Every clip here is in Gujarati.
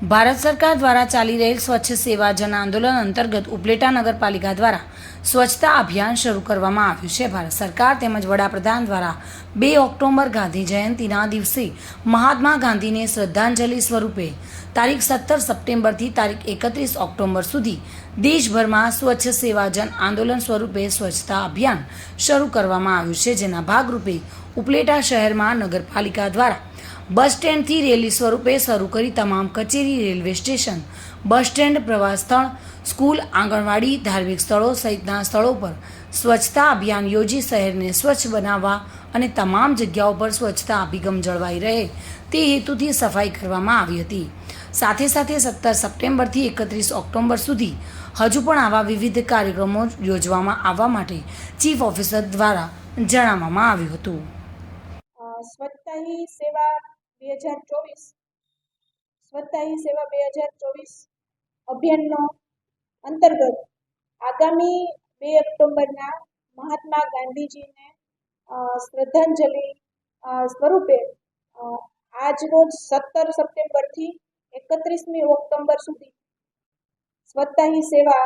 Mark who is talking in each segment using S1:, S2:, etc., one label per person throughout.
S1: ભારત સરકાર દ્વારા ચાલી રહેલ સ્વચ્છ સેવા જન આંદોલન અંતર્ગત ઉપલેટા નગરપાલિકા દ્વારા સ્વચ્છતા અભિયાન શરૂ કરવામાં આવ્યું છે. ભારત સરકાર તેમજ વડાપ્રધાન દ્વારા 2 ઓક્ટોબર ગાંધી જયંતિના દિવસે મહાત્મા ગાંધીને શ્રદ્ધાંજલિ સ્વરૂપે તારીખ 17 સપ્ટેમ્બરથી તારીખ 31 ઓક્ટોબર સુધી દેશભરમાં સ્વચ્છ સેવા જન આંદોલન સ્વરૂપે સ્વચ્છતા અભિયાન શરૂ કરવામાં આવ્યું છે, જેના ભાગરૂપે ઉપલેટા શહેરમાં નગરપાલિકા દ્વારા બસ સ્ટેન્ડથી રેલી સ્વરૂપે શરૂ કરી તમામ કચેરી, રેલવે સ્ટેશન, બસ સ્ટેન્ડ, પ્રવાસ સ્થળ, સ્કૂલ, આંગણવાડી, ધાર્મિક સ્થળો સહિતના સ્થળો પર સ્વચ્છતા અભિયાન યોજી શહેરને સ્વચ્છ બનાવવા અને તમામ જગ્યાઓ પર સ્વચ્છતા અભિગમ જળવાઈ રહે તે હેતુથી સફાઈ કરવામાં આવી હતી. સાથે સાથે 17 સપ્ટેમ્બરથી 31 ઓક્ટોબર સુધી હજુ પણ આવા વિવિધ કાર્યક્રમો યોજવામાં આવવા માટે ચીફ ઓફિસર દ્વારા જણાવવામાં આવ્યું હતું.
S2: સ્વચ્છતા હી સેવા 2024 સ્વચ્છતા હી સેવા 2024 અભિયાનનો અંતર્ગત આગામી 2 ઓક્ટોબરના મહાત્મા ગાંધીજીને શ્રદ્ધાંજલિ સ્વરૂપે આજરોજ 17 સપ્ટેમ્બરથી 31મી ઓક્ટોબર સુધી સ્વચ્છતા હી સેવા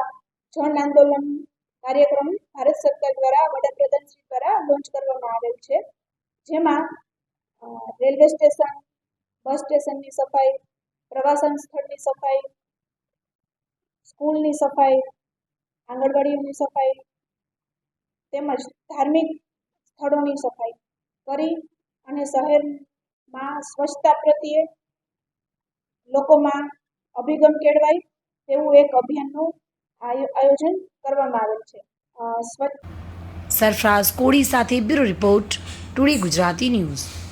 S2: જન આંદોલન કાર્યક્રમ ભારત સરકાર દ્વારા વડાપ્રધાન શ્રી દ્વારા લોન્ચ કરવામાં આવેલ છે, જેમાં રેલવે સ્ટેશન, બસ સ્ટેશનની સફાઈ, પ્રવાસન સ્થળની સફાઈ, સ્કૂલની સફાઈ, આંગણવાડીઓની સફાઈ તેમજ ધાર્મિક સ્થળોની સફાઈ કરી અને શહેરમાં સ્વચ્છતા પ્રત્યે લોકોમાં અભિગમ કેળવાય તેવું એક અભિયાનનું આયોજન કરવામાં આવેલ છે.
S1: સરફરાઝ કોડી સાથે bureau report, today Gujarati news.